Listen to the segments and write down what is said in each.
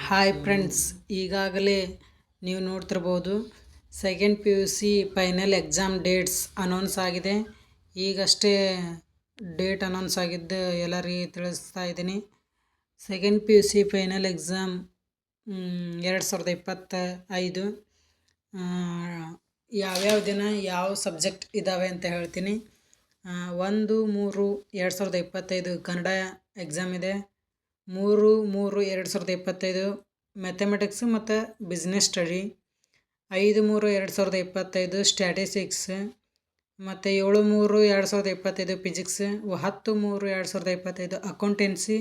Hi friends, ಈಗಾಗಲೇ ನೀವು ನೋಡ್ತಿರ್ಬೋದು second P U C final exam dates announce ಆಗಿದೆ. ಈಗಷ್ಟೇ ಡೇಟ್ ಅನೌನ್ಸ್ ಆಗಿದ್ದು ಎಲ್ಲರಿಗೆ ತಿಳಿಸ್ತಾ ಇದ್ದೀನಿ. Second P U C final exam 2025 ಯಾವ್ಯಾವ ದಿನ ಯಾವ ಸಬ್ಜೆಕ್ಟ್ ಇದ್ದಾವೆ ಅಂತ ಹೇಳ್ತೀನಿ. 1-3-2025 ಕನ್ನಡ ಎಕ್ಸಾಮ್ ಇದೆ. 3-3-2025 ಮ್ಯಾಥಮೆಟಿಕ್ಸ್ ಮತ್ತು ಬಿಸ್ನೆಸ್ ಸ್ಟಡಿ. 5-3-2025 ಸ್ಟ್ಯಾಟಿಸ್ಟಿಕ್ಸ್ ಮತ್ತು 7-3-2025 ಫಿಸಿಕ್ಸ್. 10-3-2025 ಅಕೌಂಟೆನ್ಸಿ.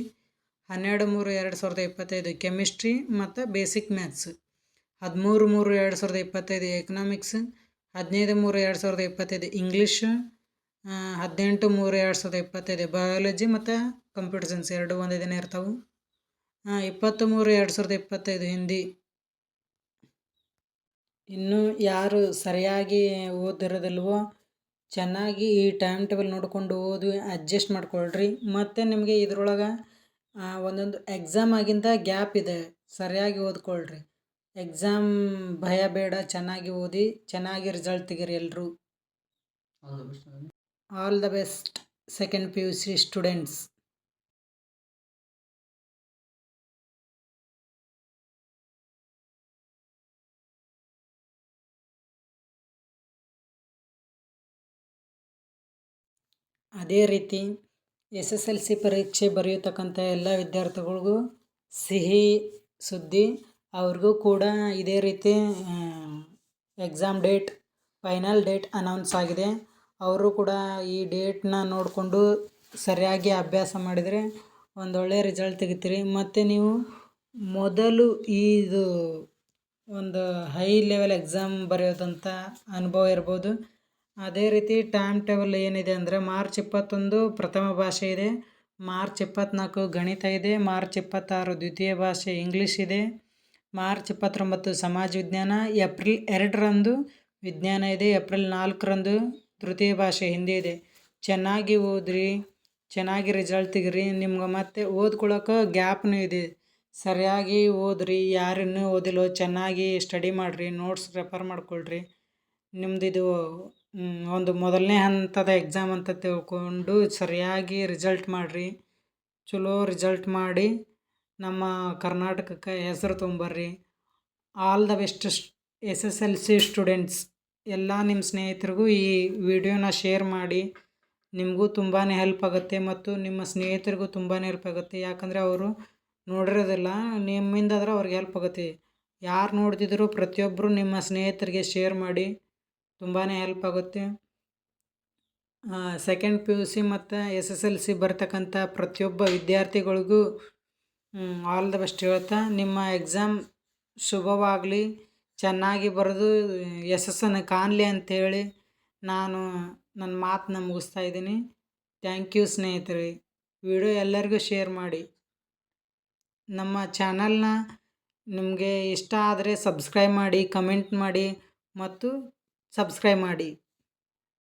12-3-2025 ಕೆಮಿಸ್ಟ್ರಿ ಮತ್ತು basic maths. 13-3-2025 economics. 15-3-2025 English. 18-3-2025 biology ಮತ್ತು ಕಂಪ್ಯೂಟರ್ ಸೈನ್ಸ್ ಎರಡು ಒಂದೇ ದಿನ ಇರ್ತಾವೆ. 20-3-2025 ಹಿಂದಿ. ಇನ್ನು ಯಾರು ಸರಿಯಾಗಿ ಓದಿರೋದಿಲ್ವೋ ಚೆನ್ನಾಗಿ ಈ ಟೈಮ್ ಟೇಬಲ್ ನೋಡಿಕೊಂಡು ಓದಿ ಅಡ್ಜಸ್ಟ್ ಮಾಡ್ಕೊಳ್ರಿ. ಮತ್ತು ನಿಮಗೆ ಇದ್ರೊಳಗೆ ಒಂದೊಂದು ಎಕ್ಸಾಮ್ ಆಗಿಂದ ಗ್ಯಾಪ್ ಇದೆ, ಸರಿಯಾಗಿ ಓದ್ಕೊಳ್ರಿ. ಎಕ್ಸಾಮ್ ಭಯ ಬೇಡ, ಚೆನ್ನಾಗಿ ಓದಿ, ಚೆನ್ನಾಗಿ ರಿಸಲ್ಟ್ ತೆಗೀರಿ ಎಲ್ಲರೂ. All the best second P U C students. ಅದೇ ರೀತಿ SSLC ಪರೀಕ್ಷೆ ಬರೆಯತಕ್ಕಂಥ ಎಲ್ಲ ವಿದ್ಯಾರ್ಥಿಗಳಿಗೂ ಸಿಹಿ ಸುದ್ದಿ. ಅವ್ರಿಗೂ ಕೂಡ ಇದೇ ರೀತಿ exam date, final date announce ಆಗಿದೆ. ಅವರು ಕೂಡ ಈ ಡೇಟ್ನ ನೋಡಿಕೊಂಡು ಸರಿಯಾಗಿ ಅಭ್ಯಾಸ ಮಾಡಿದರೆ ಒಂದೊಳ್ಳೆಯ ರಿಸಲ್ಟ್ ತೆಗಿತೀರಿ. ಮತ್ತು ನೀವು ಮೊದಲು ಇದು ಒಂದು ಹೈ ಲೆವೆಲ್ ಎಕ್ಸಾಮ್ ಬರೆಯೋದಂಥ ಅನುಭವ ಇರ್ಬೋದು. ಅದೇ ರೀತಿ ಟೈಮ್ ಟೇಬಲ್ ಏನಿದೆ ಅಂದರೆ ಮಾರ್ಚ್ 21 ಪ್ರಥಮ ಭಾಷೆ ಇದೆ, ಮಾರ್ಚ್ 24 ಗಣಿತ ಇದೆ, ಮಾರ್ಚ್ 26 ದ್ವಿತೀಯ ಭಾಷೆ ಇಂಗ್ಲೀಷ್ ಇದೆ, ಮಾರ್ಚ್ 29 ಸಮಾಜ ವಿಜ್ಞಾನ, ಏಪ್ರಿಲ್ 2ರಂದು ವಿಜ್ಞಾನ ಇದೆ, ಏಪ್ರಿಲ್ 4ರಂದು ತೃತೀಯ ಭಾಷೆ ಹಿಂದಿ ಇದೆ. ಚೆನ್ನಾಗಿ ಓದ್ರಿ, ಚೆನ್ನಾಗಿ ರಿಸಲ್ಟ್ ತೆಗಿರಿ. ನಿಮ್ಗೆ ಮತ್ತೆ ಓದ್ಕೊಳ್ಳೋಕೆ ಗ್ಯಾಪ್ನೂ ಇದೆ, ಸರಿಯಾಗಿ ಓದ್ರಿ. ಯಾರಿನ್ನೂ ಓದಿಲ್ಲೋ ಚೆನ್ನಾಗಿ ಸ್ಟಡಿ ಮಾಡಿರಿ, ನೋಟ್ಸ್ ರೆಫರ್ ಮಾಡ್ಕೊಳ್ರಿ. ನಿಮ್ಮದಿದು ಒಂದು ಮೊದಲನೇ ಹಂತದ ಎಕ್ಸಾಮ್ ಅಂತ ತಿಳ್ಕೊಂಡು ಸರಿಯಾಗಿ ರಿಸಲ್ಟ್ ಮಾಡಿರಿ. ಚಲೋ ರಿಸಲ್ಟ್ ಮಾಡಿ ನಮ್ಮ ಕರ್ನಾಟಕಕ್ಕೆ ಹೆಸರು ತೊಗೊಂಬರ್ರಿ. All the best SSLC students. ಎಲ್ಲ ನಿಮ್ಮ ಸ್ನೇಹಿತರಿಗೂ ಈ ವಿಡಿಯೋನ ಶೇರ್ ಮಾಡಿ. ನಿಮಗೂ ತುಂಬಾ ಹೆಲ್ಪ್ ಆಗುತ್ತೆ ಮತ್ತು ನಿಮ್ಮ ಸ್ನೇಹಿತರಿಗೂ ತುಂಬಾ ಹೆಲ್ಪ್ ಆಗುತ್ತೆ. ಯಾಕಂದರೆ ಅವರು ನೋಡಿರೋದಿಲ್ಲ, ನಿಮ್ಮಿಂದಾದ್ರೆ ಅವ್ರಿಗೆ ಹೆಲ್ಪ್ ಆಗುತ್ತೆ. ಯಾರು ನೋಡ್ತಿದ್ರು ಪ್ರತಿಯೊಬ್ಬರು ನಿಮ್ಮ ಸ್ನೇಹಿತರಿಗೆ ಶೇರ್ ಮಾಡಿ, ತುಂಬಾ ಹೆಲ್ಪ್ ಆಗುತ್ತೆ. ಸೆಕೆಂಡ್ ಪಿ ಯು ಸಿ ಮತ್ತು SSLC ಬರ್ತಕ್ಕಂಥ ಪ್ರತಿಯೊಬ್ಬ ವಿದ್ಯಾರ್ಥಿಗಳಿಗೂ ಆಲ್ ದ ಬೆಸ್ಟ್ ಹೇಳ್ತಾ, ನಿಮ್ಮ ಎಕ್ಸಾಮ್ ಶುಭವಾಗಲಿ, ಚೆನ್ನಾಗಿ ಬರೆದು ಯಶಸ್ಸನ್ನು ಕಾಣಲಿ ಅಂಥೇಳಿ ನಾನು ನನ್ನ ಮಾತನ್ನ ಮುಗಿಸ್ತಾ ಇದ್ದೀನಿ. ಥ್ಯಾಂಕ್ ಯು ಸ್ನೇಹಿತರೆ. ವಿಡಿಯೋ ಎಲ್ಲರಿಗೂ ಶೇರ್ ಮಾಡಿ. ನಮ್ಮ ಚಾನಲ್ನ ನಿಮಗೆ ಇಷ್ಟ ಆದರೆ ಸಬ್ಸ್ಕ್ರೈಬ್ ಮಾಡಿ, ಕಮೆಂಟ್ ಮಾಡಿ ಮತ್ತು ಸಬ್ಸ್ಕ್ರೈಬ್ ಮಾಡಿ.